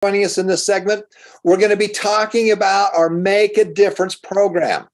Joining us in this segment, we're going to be talking about our Make a Difference program.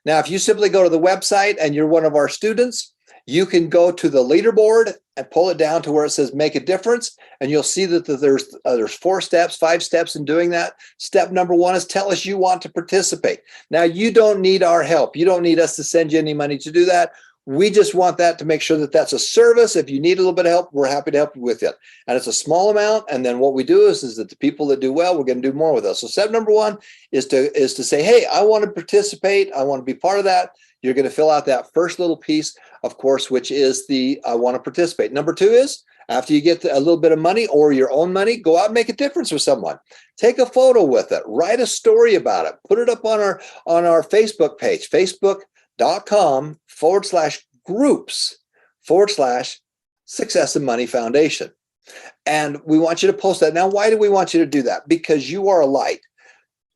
Now, if you simply go to the website and you're one of our students, you can go to the leaderboard and pull it down to where it says Make a Difference, and you'll see that there's 4 steps, 5 steps in doing that. Step number 1 is tell us you want to participate. Now, you don't need our help. You don't need us to send you any money to do that. We just want that to make sure that that's a service. If you need a little bit of help, we're happy to help you with it. And it's a small amount. And then what we do is that the people that do well, we're going to do more with us. So step number 1 is to say, hey, I want to participate. I want to be part of that. You're going to fill out that first little piece, of course, which is the I want to participate. Number 2 is after you get a little bit of money or your own money, go out and make a difference with someone. Take a photo with it. Write a story about it. Put it up on our Facebook page, facebook.com/groups/Success and Money Foundation. And we want you to post that. Now, why do we want you to do that? Because you are a light.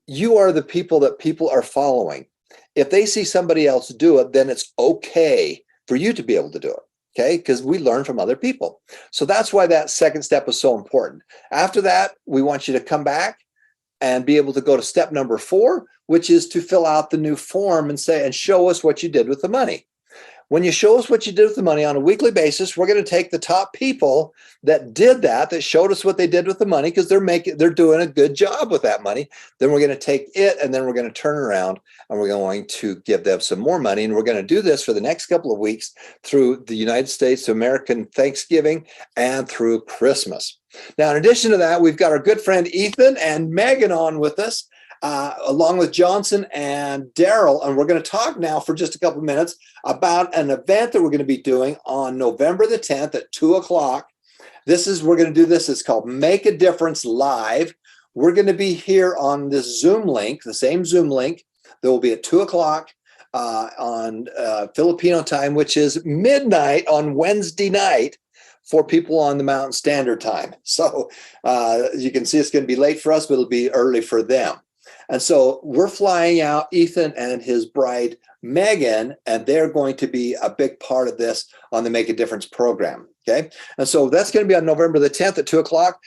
You are the people that people are following. If they see somebody else do it, then it's okay for you to be able to do it. Okay, because we learn from other people. So that's why that second step is so important. After that, we want you to come back and be able to go to step number 4, which is to fill out the new form and show us what you did with the money. When you show us what you did with the money on a weekly basis, we're going to take the top people that did that showed us what they did with the money, because they're doing a good job with that money. Then we're going to take it and then we're going to turn around and we're going to give them some more money. And we're going to do this for the next couple of weeks through the United States, American Thanksgiving, and through Christmas. Now, in addition to that, we've got our good friend Ethan and Megan on with us, along with Johnson and Daryl. And we're going to talk now for just a couple of minutes about an event that we're going to be doing on November the 10th at 2 o'clock. We're going to do this. It's called Make a Difference Live. We're going to be here on this Zoom link, the same Zoom link that will be at 2 o'clock on Filipino time, which is midnight on Wednesday night for people on the Mountain Standard Time. So you can see it's going to be late for us, but it'll be early for them. And so we're flying out Ethan and his bride, Megan, and they're going to be a big part of this on the Make a Difference program. Okay. And so that's going to be on November the 10th at 2 o'clock.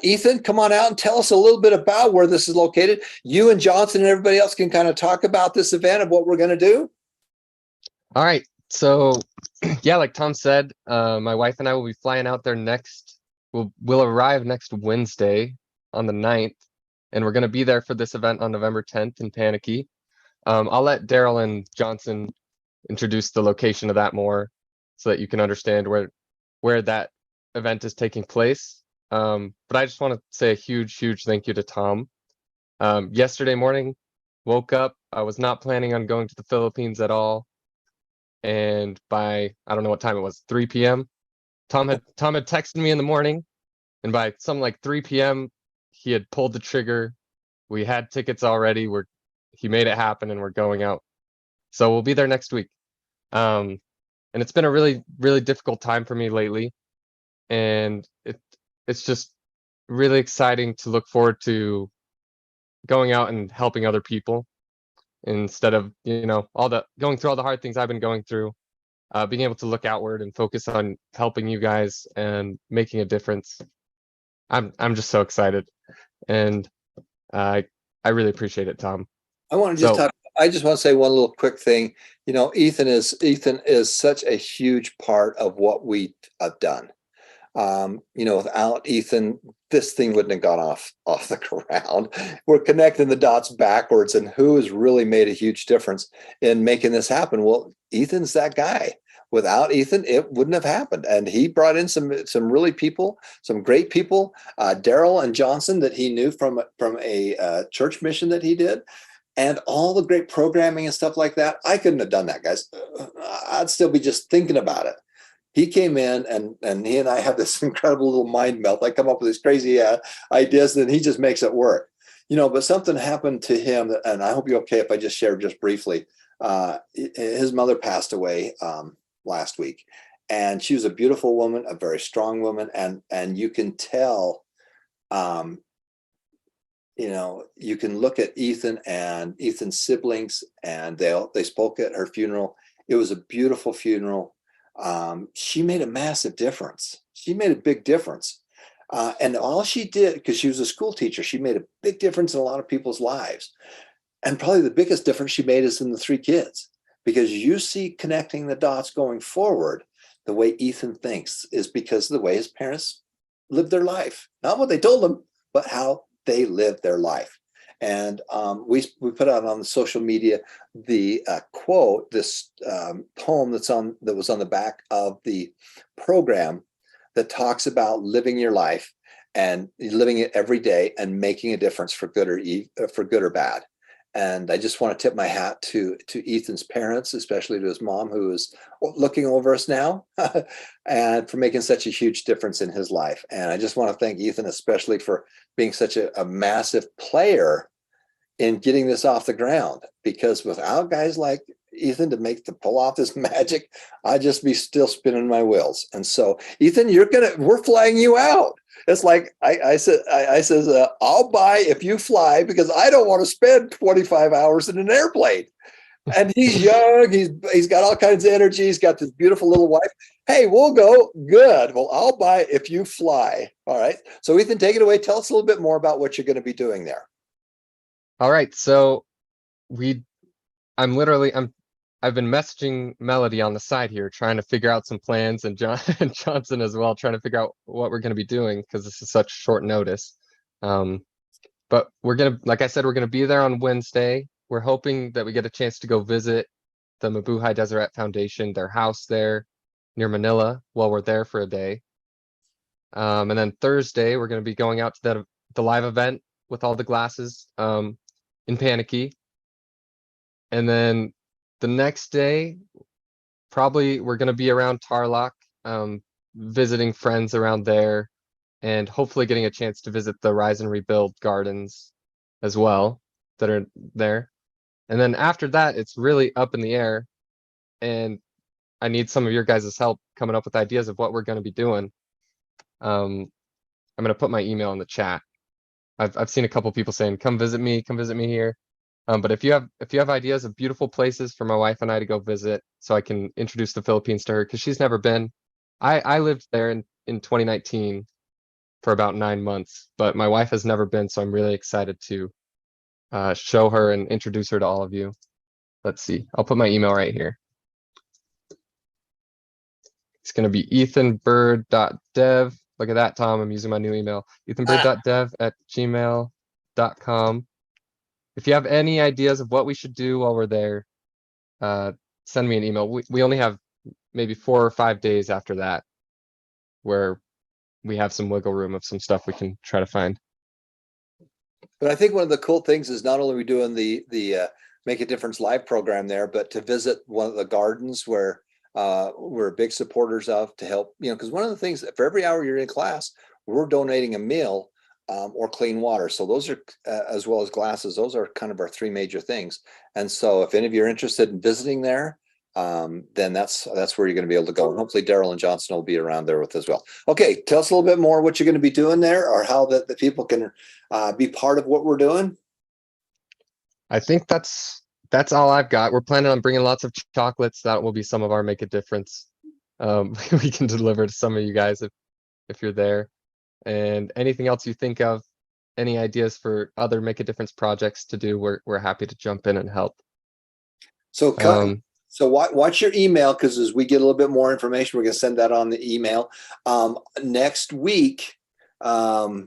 Ethan, come on out and tell us a little bit about where this is located. You and Johnson and everybody else can kind of talk about this event and what we're going to do. All right. So, yeah, like Tom said, my wife and I will be flying out there we'll arrive next Wednesday on the 9th. And we're going to be there for this event on November 10th in Paniqui. I'll let Daryl and Johnson introduce the location of that more so that you can understand where that event is taking place. But I just want to say a huge thank you to Tom. Yesterday morning, woke up. I was not planning on going to the Philippines at all. And by, I don't know what time it was, 3 p.m. Tom had texted me in the morning. And by something like 3 p.m., he had pulled the trigger. We had tickets already. He made it happen, and we're going out. So we'll be there next week. And it's been a really difficult time for me lately, and it's just really exciting to look forward to going out and helping other people instead of going through all the hard things I've been going through. Being able to look outward and focus on helping you guys and making a difference. I'm just so excited, and I really appreciate it, Tom. I just want to say one little quick thing. Ethan is such a huge part of what we have done. Without Ethan, this thing wouldn't have gone off the ground. We're connecting the dots backwards, and who has really made a huge difference in making this happen? Well, Ethan's that guy. Without Ethan, it wouldn't have happened. And he brought in some really people, some great people, Daryl and Johnson that he knew from a church mission that he did, and all the great programming and stuff like that. I couldn't have done that, guys. I'd still be just thinking about it. He came in and he and I have this incredible little mind melt. I come up with these crazy ideas, and then he just makes it work. But something happened to him, and I hope you're okay if I just share just briefly. His mother passed away last week, and she was a beautiful woman, a very strong woman, and you can tell, you can look at Ethan and Ethan's siblings, and they spoke at her funeral. It was a beautiful funeral. She made a massive difference. She made a big difference. And all she did, because she was a school teacher, she made a big difference in a lot of people's lives. And probably the biggest difference she made is in the 3 kids, because you see connecting the dots going forward. The way Ethan thinks is because of the way his parents lived their life, not what they told them, but how they lived their life. And we put out on the social media the quote, this poem that was on the back of the program, that talks about living your life and living it every day and making a difference for good or bad. And I just want to tip my hat to Ethan's parents, especially to his mom, who is looking over us now, and for making such a huge difference in his life. And I just want to thank Ethan, especially for being such a massive player in getting this off the ground, because without guys like Ethan to pull off this magic, I'd just be still spinning my wheels. And so, Ethan, we're flying you out. It's like I says, I'll buy if you fly, because I don't want to spend 25 hours in an airplane. And he's young, he's got all kinds of energy, he's got this beautiful little wife. Hey, we'll go. Good. Well, I'll buy if you fly. All right. So, Ethan, take it away. Tell us a little bit more about what you're going to be doing there. All right, so I've been messaging Melody on the side here, trying to figure out some plans, and and Johnson as well, trying to figure out what we're going to be doing, because this is such short notice. But like I said, we're gonna be there on Wednesday. We're hoping that we get a chance to go visit the Mabuhay Deseret Foundation, their house there near Manila, while we're there for a day. And then Thursday, we're gonna be going out to the live event with all the glasses in Panicky. And then the next day, probably we're going to be around Tarlac, visiting friends around there, and hopefully getting a chance to visit the Rise and Rebuild gardens as well that are there. And then after that, it's really up in the air, and I need some of your guys' help coming up with ideas of what we're going to be doing. I'm going to put my email in the chat. I've seen a couple people saying, come visit me here. But if you have ideas of beautiful places for my wife and I to go visit, so I can introduce the Philippines to her, because she's never been. I lived there in 2019 for about 9 months, but my wife has never been, so I'm really excited to show her and introduce her to all of you. Let's see, I'll put my email right here. It's going to be ethanbird.dev. Look at that, Tom. I'm using my new email. ethanbird.dev@gmail.com. If you have any ideas of what we should do while we're there, send me an email. We only have maybe 4 or 5 days after that, where we have some wiggle room of some stuff we can try to find. But I think one of the cool things is not only are we doing the Make a Difference live program there, but to visit one of the gardens where we're big supporters of, to help, because one of the things, for every hour you're in class, we're donating a meal or clean water. So those are, as well as glasses, those are kind of our 3 major things. And so if any of you are interested in visiting there, then that's where you're going to be able to go. And hopefully Daryl and Johnson will be around there with as well. Okay, tell us a little bit more what you're going to be doing there, or how the people can be part of what we're doing. I think that's all I've got. We're planning on bringing lots of chocolates. That will be some of our Make a Difference. We can deliver to some of you guys if you're there. And anything else you think of, any ideas for other Make a Difference projects to do, we're happy to jump in and help. So so watch your email, because as we get a little bit more information, we're going to send that on the email. Next week it'll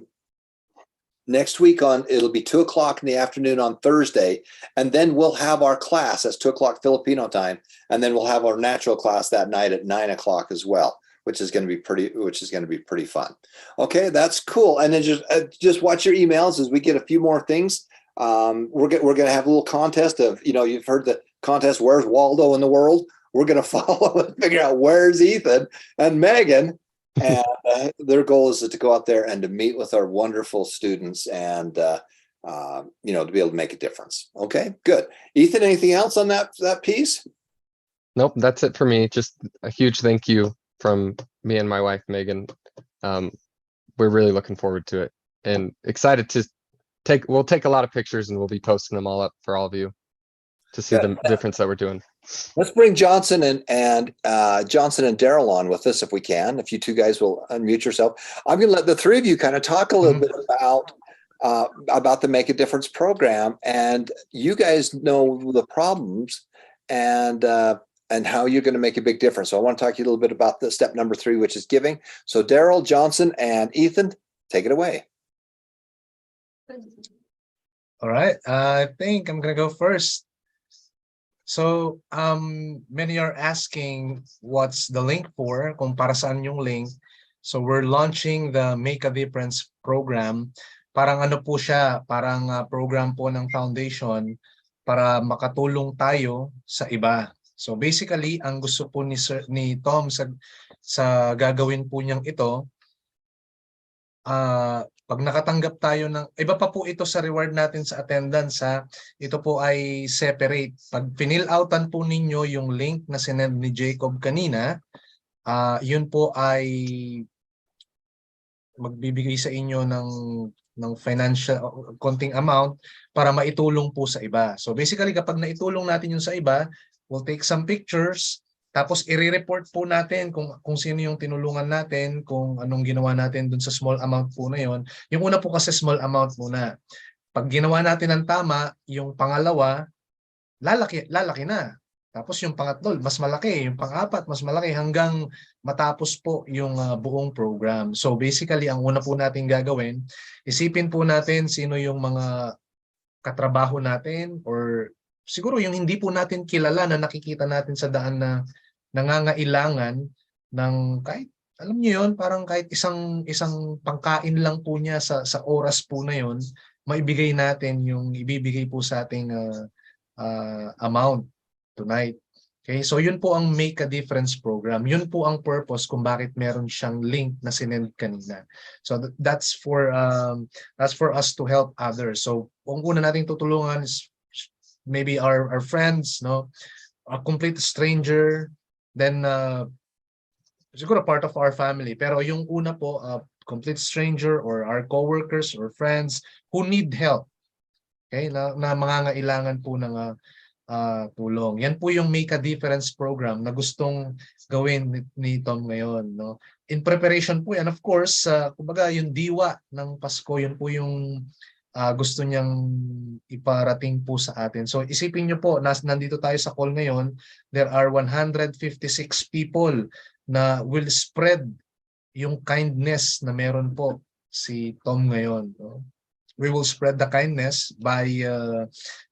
be 2:00 in the afternoon on Thursday, and then we'll have our class. That's 2:00 Filipino time, and then we'll have our natural class that night at 9:00 as well, which is going to be pretty fun. Okay, that's cool. And then just watch your emails as we get a few more things. We're going to have a little contest of, you've heard the contest, where's Waldo in the world? We're going to follow and figure out where's Ethan and Megan. And their goal is to go out there and to meet with our wonderful students and, to be able to make a difference. Okay, good. Ethan, anything else on that piece? Nope, that's it for me. Just a huge thank you from me and my wife, Megan. We're really looking forward to it and excited to we'll take a lot of pictures, and we'll be posting them all up for all of you to see the difference that we're doing. Let's bring Johnson and Johnson and Daryl on with us if we can. If you two guys will unmute yourself, I'm going to let the three of you kind of talk a little bit about the Make a Difference program, and you guys know the problems and how you're going to make a big difference. So I want to talk to you a little bit about the step number 3, which is giving. So Daryl, Johnson, and Ethan, take it away. All right, I think I'm gonna go first. So many are asking what's the link for, kung para saan yung link. So we're launching the Make a Difference program. Parang ano po siya, parang program po ng foundation para makatulong tayo sa iba. So basically, ang gusto po ni Tom sa gagawin po niyang ito, pag nakatanggap tayo ng, iba pa po ito sa reward natin sa attendance ha, ito po ay separate. Pag fill outan po ninyo yung link na sinend ni Jacob kanina, yun po ay magbibigay sa inyo ng financial, konting amount para maitulong po sa iba. So basically kapag naitulong natin yung sa iba, we'll take some pictures, tapos i-report po natin kung sino yung tinulungan natin, kung anong ginawa natin dun sa small amount po na yon. Yung una po kasi small amount muna. Pag ginawa natin ng tama, yung pangalawa, lalaki na. Tapos yung pangatlo, mas malaki. Yung pang-apat, mas malaki hanggang matapos po yung buong program. So basically, ang una po natin gagawin, isipin po natin sino yung mga katrabaho natin or siguro yung hindi po natin kilala na nakikita natin sa daan na nangangailangan ng kahit, alam niyo yun, parang kahit isang pangkain lang po niya sa oras po na yun, maibigay natin yung ibibigay po sa ating amount tonight. Okay, so yun po ang Make a Difference program. Yun po ang purpose kung bakit meron siyang link na sinend kanina. So that's for us to help others. So ang una nating tutulungan is maybe our friends, no, a complete stranger, then siguro part of our family. Pero yung una po, complete stranger or our coworkers or friends who need help, okay, na mangangailangan po ng tulong. Yan po yung Make a Difference program na gustong gawin ni Tom ngayon, no. In preparation po yan, of course, kumbaga yung diwa ng Pasko, yun po yung gusto niyang iparating po sa atin. So isipin niyo po, nandito tayo sa call ngayon, there are 156 people na will spread yung kindness na meron po si Tom ngayon, no? We will spread the kindness by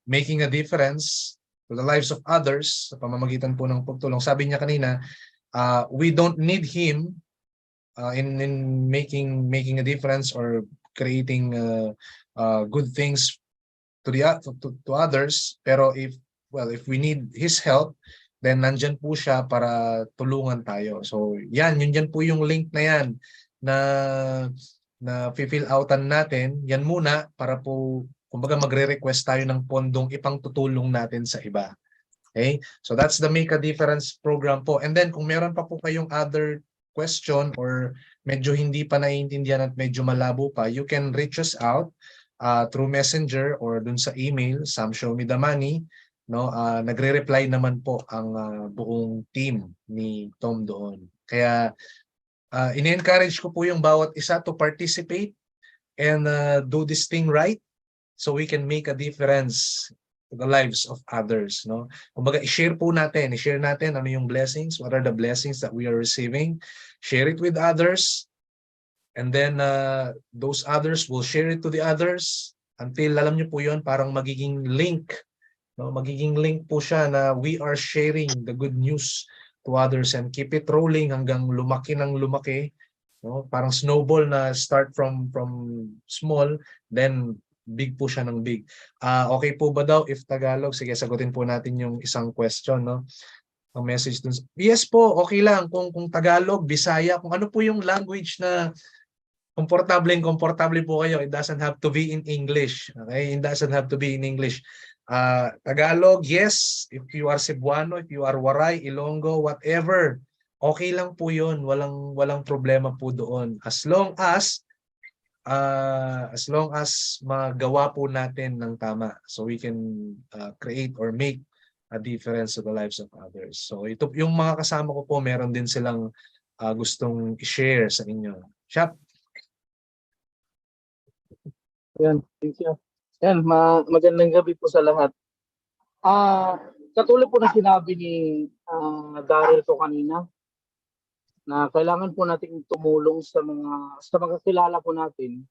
making a difference to the lives of others sa pamamagitan po ng pagtulong. Sabi niya kanina, we don't need him in making a difference or creating good things to others, pero if we need his help, then nandyan po siya para tulungan tayo. So yan, yun po yung link na yan na fill outan natin. Yan muna para po kumbaga magre-request tayo ng pondong ipangtutulong natin sa iba. Okay? So that's the Make a Difference program po. And then kung meron pa po kayong other question or medyo hindi pa naiintindihan at medyo malabo pa, you can reach us out through Messenger or dun sa email, Sam Show Me the Money, no. Nagre-reply naman po ang buong team ni Tom doon. Kaya in-encourage ko po yung bawat isa to participate and do this thing right so we can make a difference to the lives of others, no. Kumbaga i-share natin ano yung blessings, what are the blessings that we are receiving, share it with others, and then those others will share it to the others until, alam niyo po yun, parang magiging link, no? Magiging link po siya na we are sharing the good news to others and keep it rolling hanggang lumaki ng lumaki, no? Parang snowball na start from small, then big po siya ng big. Okay po ba daw if Tagalog? Sige, sagutin po natin yung isang question, no? Ang message dun. Yes po, okay lang kung Tagalog, Bisaya, kung ano po yung language na komportable po kayo. It doesn't have to be in English. Okay? It doesn't have to be in English. Tagalog, yes. If you are Cebuano, if you are Waray, Ilonggo, whatever, okay lang po yun. Walang problema po doon. As long as magawa po natin ng tama. So we can create or make a difference to the lives of others. So ito yung mga kasama ko po, meron din silang gustong i-share sa inyo. Shop. Yan, thank you. Yan, magandang gabi po sa lahat. Katulad po ng sinabi ni Daryl ko kanina, na kailangan po nating tumulong sa mga kilala po natin,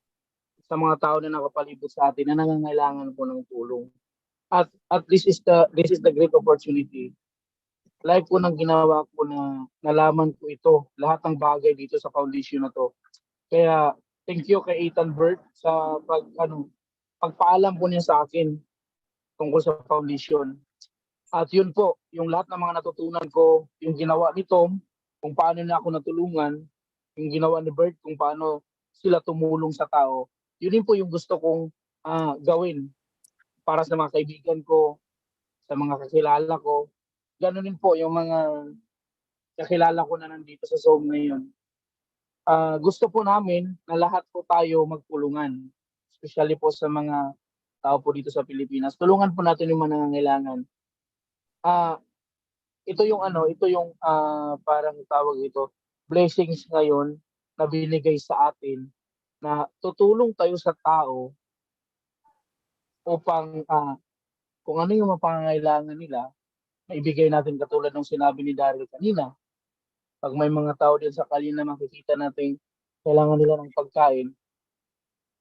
sa mga tao na nakapalibot sa atin na nangangailangan po ng tulong. At this is the great opportunity. Like po ng ginawa ko na nalaman ko ito, lahat ng bagay dito sa foundation na to. Kaya thank you kay Ethan Burt sa pagpaalam po niya sa akin tungkol sa foundation. At yun po, yung lahat ng mga natutunan ko, yung ginawa ni Tom, kung paano na ako natulungan, yung ginawa ni Bert, kung paano sila tumulong sa tao, yun din po yung gusto kong gawin para sa mga kaibigan ko, sa mga kakilala ko. Ganun din po yung mga kakilala ko na nandito sa Zoom ngayon. Gusto po namin na lahat po tayo magtulungan, especially po sa mga tao po dito sa Pilipinas. Tulungan po natin yung mga nangangailangan. Ito yung parang tawag ito, blessings ngayon na binigay sa atin na tutulong tayo sa tao upang kung ano yung mga pangangailangan nila, maibigay natin katulad ng sinabi ni Daryl kanina. Pag may mga tao din sa kalye na makikita natin kailangan nila ng pagkain,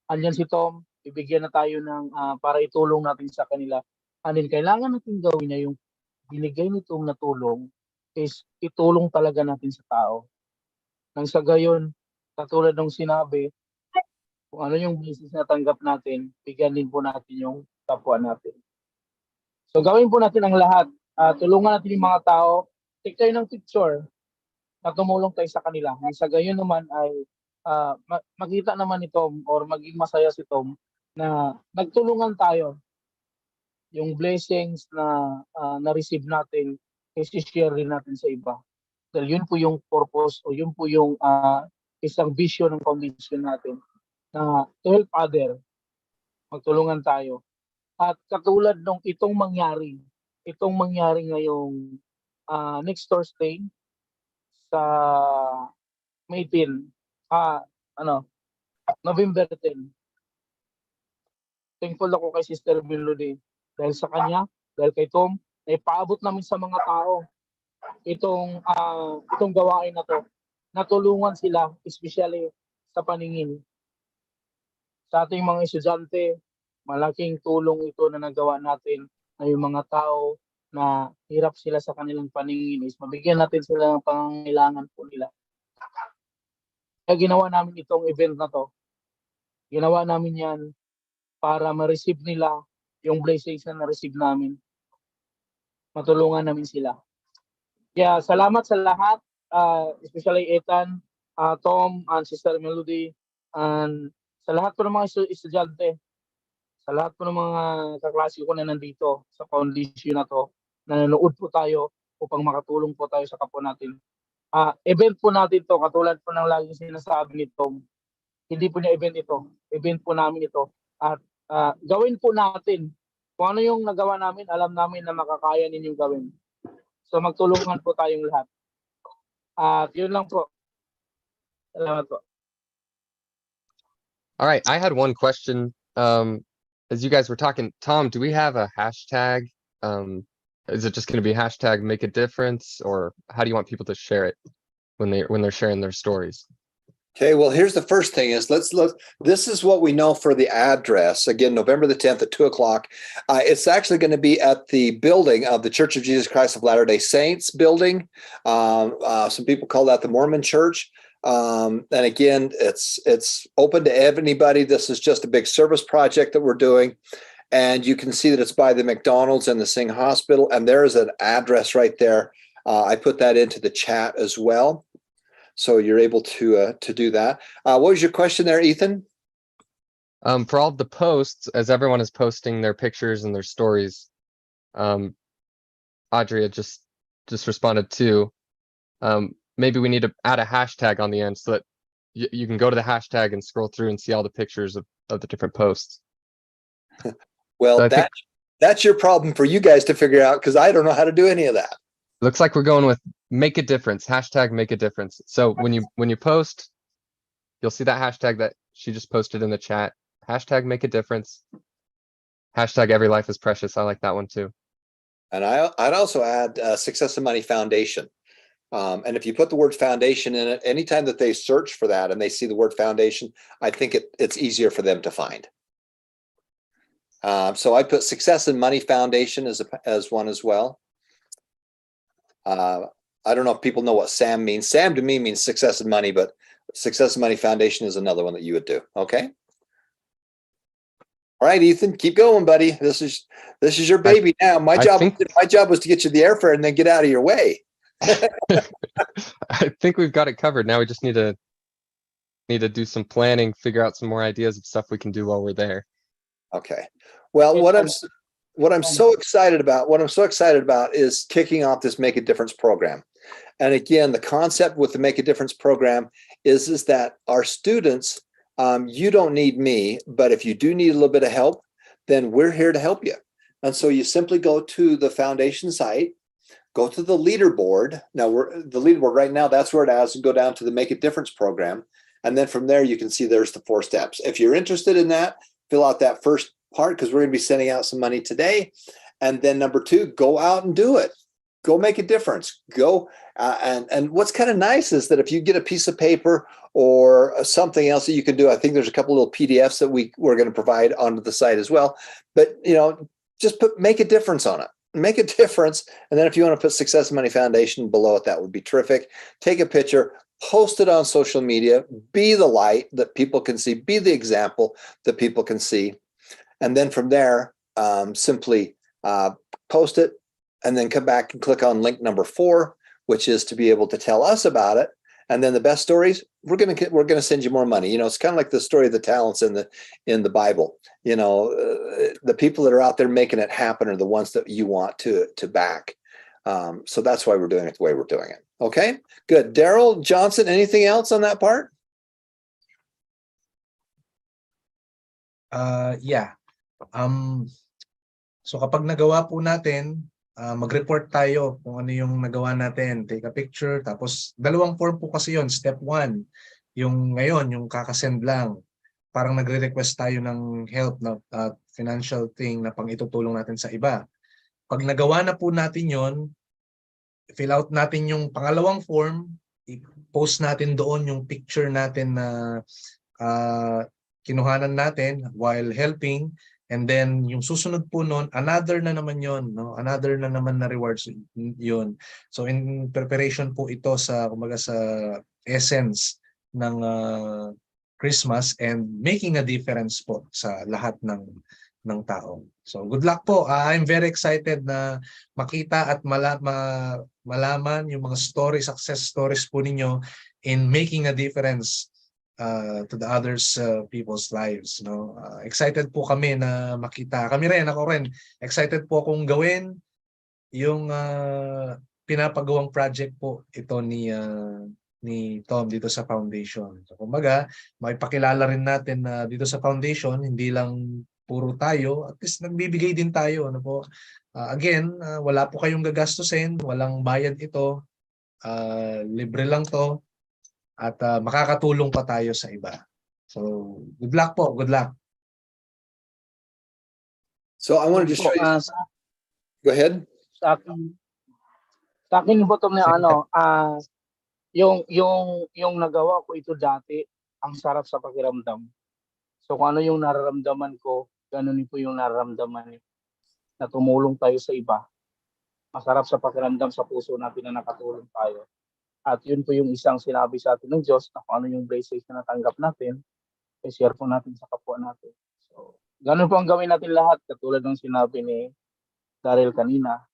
andyan si Tom, ibigyan na tayo ng para itulong natin sa kanila. And then kailangan natin gawin na yung binigay nitong natulong is itulong talaga natin sa tao. Nang sa gayon, katulad ng sinabi, kung ano yung business na tanggap natin, bigyan din po natin yung kapwa natin. So gawin po natin ang lahat. Tulungan natin yung mga tao. Take tayo ng picture na tumulong tayo sa kanila. Nang sa gayon naman ay makita naman ni Tom or maging masaya si Tom na nagtulungan tayo. Yung blessings na na-receive natin, i-share rin natin sa iba. Dahil yun po yung purpose o yun po yung isang vision ng foundation natin na to help other, magtulungan tayo. At katulad nung itong mangyari ngayong next Thursday sa May 10, November 10. Thankful ako kay Sister Melody dahil sa kanya, dahil kay Tom, na ipaabot namin sa mga tao itong gawain na to. Natulungan sila, especially sa paningin. Sa ating mga estudyante, malaking tulong ito na nagawa natin na yung mga tao na hirap sila sa kanilang paningin is mabigyan natin sila ng pangangailangan po nila. Kaya ginawa namin itong event na to. Ginawa namin yan para ma-receive nila yung blessings na na-receive namin. Matulungan namin sila. Kaya salamat sa lahat, especially Ethan, Tom, and Sister Melody, and sa lahat po ng mga estudyante, sa lahat po ng mga kaklase ko na nandito sa foundation na to, na nanood po tayo upang makatulong po tayo sa kapwa natin. Event po natin to, katulad po ng laging sinasabi ni Tom, hindi po niya event ito, event po namin ito. At gawin po natin. Kung ano yung nagawa namin, alam namin na makakaya ninyong gawin. So magtulungan po tayong lahat. At yun lang po. Salamat po. All right, I had one question. As you guys were talking, Tom, do we have a hashtag? Is it just going to be hashtag make a difference, or how do you want people to share it when they're sharing their stories? Okay, well, here's the first thing is let's look. This is what we know for the address. Again, November the 10th at 2:00. It's actually going to be at the building of the Church of Jesus Christ of Latter-day Saints building. Some people call that the Mormon Church. And again, it's open to anybody. This is just a big service project that we're doing. And you can see that it's by the McDonald's and the Sing Hospital. And there is an address right there. I put that into the chat as well. So you're able to do that. What was your question there, Ethan? For all of the posts, as everyone is posting their pictures and their stories, Audrey just responded to, maybe we need to add a hashtag on the end so that you can go to the hashtag and scroll through and see all the pictures of the different posts. Well, So That's your problem for you guys to figure out, because I don't know how to do any of that. Looks like we're going with make a difference, hashtag make a difference. So when you post, you'll see that hashtag that she just posted in the chat. Hashtag make a difference. Hashtag every life is precious. I like that one too. And I'd also add Success and Money Foundation. And if you put the word foundation in it, anytime that they search for that and they see the word foundation, I think it's easier for them to find. So I put Success and Money Foundation as one as well. I don't know if people know what SAM means. SAM to me means Success and Money, but Success and Money Foundation is another one that you would do. Okay. All right, Ethan, keep going, buddy. This is your baby now. My job was to get you the airfare and then get out of your way. I think we've got it covered. Now we just need to do some planning, figure out some more ideas of stuff we can do while we're there. Okay. Well, what I'm so excited about is kicking off this Make a Difference program. And again, the concept with the Make a Difference program is that our students, you don't need me, but if you do need a little bit of help, then we're here to help you. And so you simply go to the foundation site, go to the leaderboard. Now the leaderboard right now, that's where it is, and go down to the Make a Difference program. And then from there, you can see there's the 4 steps. If you're interested in that, fill out that first part, because we're going to be sending out some money today. And then number 2, go out and do it. Go make a difference. Go. And what's kind of nice is that if you get a piece of paper or something else that you can do, I think there's a couple little PDFs that we're going to provide onto the site as well. But, just make a difference on it. Make a difference. And then if you want to put Success and Money Foundation below it, that would be terrific. Take a picture, post it on social media, be the light that people can see, be the example that people can see. And then from there, simply post it and then come back and click on link number 4, which is to be able to tell us about it. And then the best stories, we're going to send you more money. It's kind of like the story of the talents in the Bible. The people that are out there making it happen are the ones that you want to back. So that's why we're doing it the way we're doing it. Okay, good. Daryl Johnson, anything else on that part? Yeah. So kapag nagawa po natin, mag-report tayo kung ano yung nagawa natin. Take a picture. Tapos 2 form po kasi yon. Step 1, yung ngayon, yung kakasend lang. Parang nagre-request tayo ng help na financial thing na pang itutulong natin sa iba. Pag nagawa na po natin yon, fill out natin yung pangalawang form, i-post natin doon yung picture natin na kinuhanan natin while helping. And then yung susunod po noon, another na naman yon, no? Another na naman na rewards yon. So in preparation po ito sa kumbaga sa essence ng Christmas and making a difference po sa lahat ng tao. So good luck po. I'm very excited na makita at malaman yung mga success stories po ninyo in making a difference to the others people's lives, no? Excited po kami na makita. Ako rin excited po akong gawin yung pinapagawang project po ito ni Tom dito sa foundation. So kumbaga, maipakilala rin natin na dito sa foundation hindi lang puro tayo, at least nagbibigay din tayo, ano po. Again, wala po kayong gagastusin, walang bayad ito. Libre lang to. At makakatulong pa tayo sa iba. So, good luck po. Good luck. So, I wanted to show you. Go ahead. Sa akin bottom na yung nagawa ko ito dati, ang sarap sa pakiramdam. So, kung ano yung nararamdaman ko, ganun po yung nararamdaman niyo. Na tumulong tayo sa iba. Masarap sa pakiramdam sa puso natin na nakatulong tayo. At yun po yung isang sinabi sa atin ng Diyos na kung ano yung blessings na natanggap natin, i-share po natin sa kapwa natin. So, ganun po ang gawin natin lahat, katulad ng sinabi ni Daryl kanina.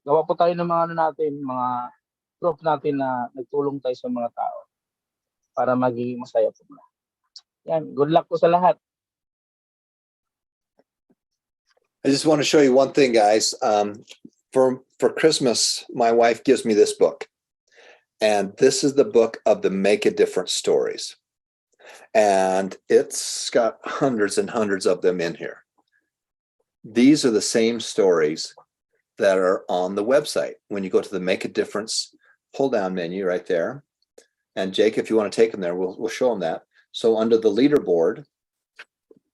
Gawa po tayo ng mga mga proof natin na nagtulong tayo sa mga tao para maging masaya po na. Yan, good luck po sa lahat. I just want to show you one thing, guys. For Christmas, my wife gives me this book. And this is the book of the Make a Difference stories. And it's got hundreds and hundreds of them in here. These are the same stories that are on the website. When you go to the Make a Difference pull down menu right there, and Jake, if you want to take them there, we'll show them that. So under the leaderboard,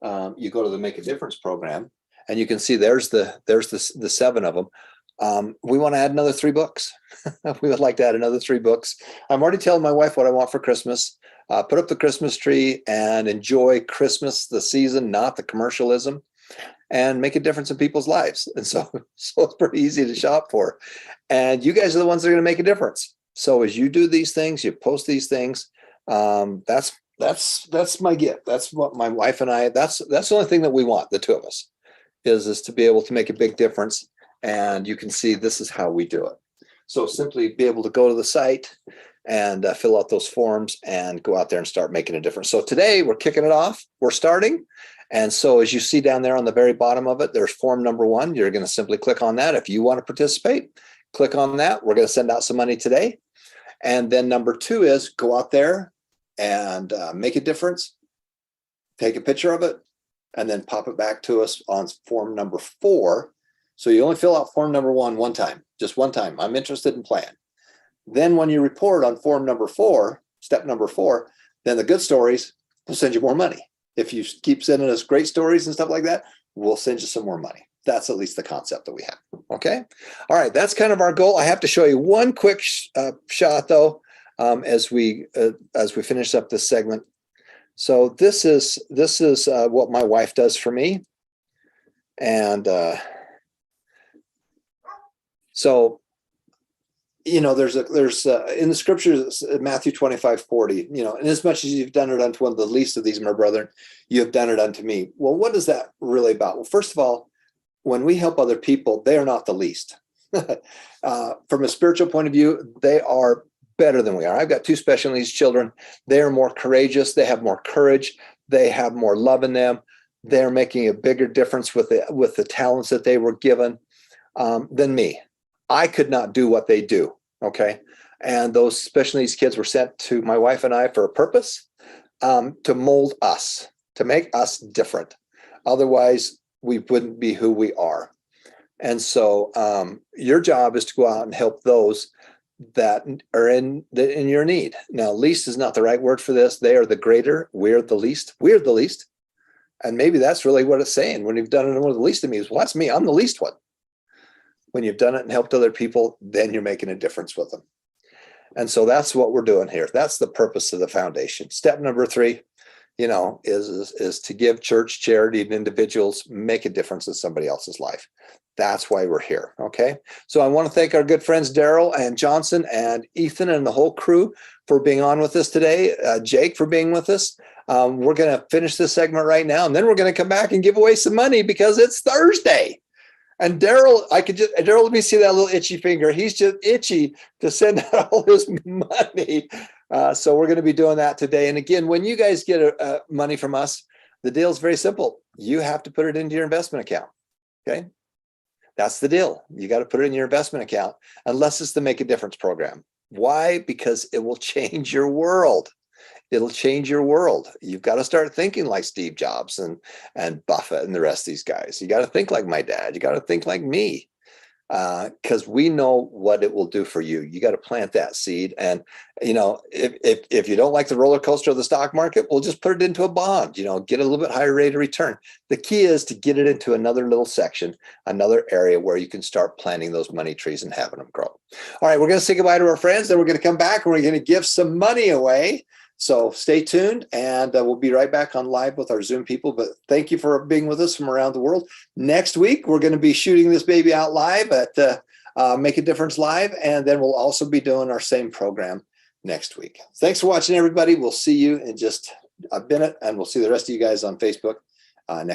you go to the Make a Difference program, and you can see there's the 7 of them. We want to add another 3 books. We would like to add another 3 books. I'm already telling my wife what I want for Christmas. Put up the Christmas tree and enjoy Christmas, the season, not the commercialism, and make a difference in people's lives. And so it's pretty easy to shop for. And you guys are the ones that are going to make a difference. So as you do these things, you post these things. That's my gift. That's what my wife and I, that's the only thing that we want, the 2 of us, is to be able to make a big difference. And you can see this is how we do it. So simply be able to go to the site and fill out those forms and go out there and start making a difference. So today we're kicking it off. We're starting. And so as you see down there on the very bottom of it, there's form number 1. You're going to simply click on that. If you want to participate, click on that. We're going to send out some money today. And then number 2 is go out there and make a difference. Take a picture of it and then pop it back to us on form number 4. So you only fill out form number 1 one time, just one time. I'm interested in plan. Then when you report on form number 4, step number 4, then the good stories will send you more money. If you keep sending us great stories and stuff like that, we'll send you some more money. That's at least the concept that we have. Okay. All right. That's kind of our goal. I have to show you one quick shot though, as we finish up this segment. So this is what my wife does for me. And so, you know, there's in the scriptures, Matthew 25:40, you know, and as much as you've done it unto one of the least of these, my brethren, you have done it unto me. Well, what is that really about? Well, first of all, when we help other people, they are not the least. From a spiritual point of view, they are better than we are. I've got 2 special needs children. They are more courageous. They have more courage. They have more love in them. They're making a bigger difference with the talents that they were given than me. I could not do what they do. Okay. And those special needs kids were sent to my wife and I for a purpose, to mold us, to make us different. Otherwise, we wouldn't be who we are. And so your job is to go out and help those that are in your need. Now, least is not the right word for this. They are the greater. We're the least. We're the least. And maybe that's really what it's saying. When you've done it, one of the least of me is, well, that's me. I'm the least one. When you've done it and helped other people, then you're making a difference with them. And so that's what we're doing here. That's the purpose of the foundation. Step number 3, you know, is to give church, charity, and individuals, make a difference in somebody else's life. That's why we're here. Okay. So I want to thank our good friends, Daryl and Johnson and Ethan and the whole crew for being on with us today. Jake for being with us. We're going to finish this segment right now, and then we're going to come back and give away some money because it's Thursday. And Daryl, Daryl, let me see that little itchy finger. He's just itchy to send out all his money. So we're going to be doing that today. And again, when you guys get money from us, the deal is very simple. You have to put it into your investment account. Okay. That's the deal. You got to put it in your investment account, unless it's the Make a Difference program. Why? Because it will change your world. It'll change your world. You've got to start thinking like Steve Jobs and Buffett and the rest of these guys. You got to think like my dad. You got to think like me, because we know what it will do for you. You got to plant that seed. And, you know, if you don't like the roller coaster of the stock market, we'll just put it into a bond, you know, get a little bit higher rate of return. The key is to get it into another little section, another area where you can start planting those money trees and having them grow. All right, we're going to say goodbye to our friends. Then we're going to come back and we're going to give some money away. So stay tuned, and we'll be right back on live with our Zoom people. But thank you for being with us from around the world. Next week, we're going to be shooting this baby out live at Make a Difference Live, and then we'll also be doing our same program next week. Thanks for watching, everybody. We'll see you in just a minute, and we'll see the rest of you guys on Facebook next.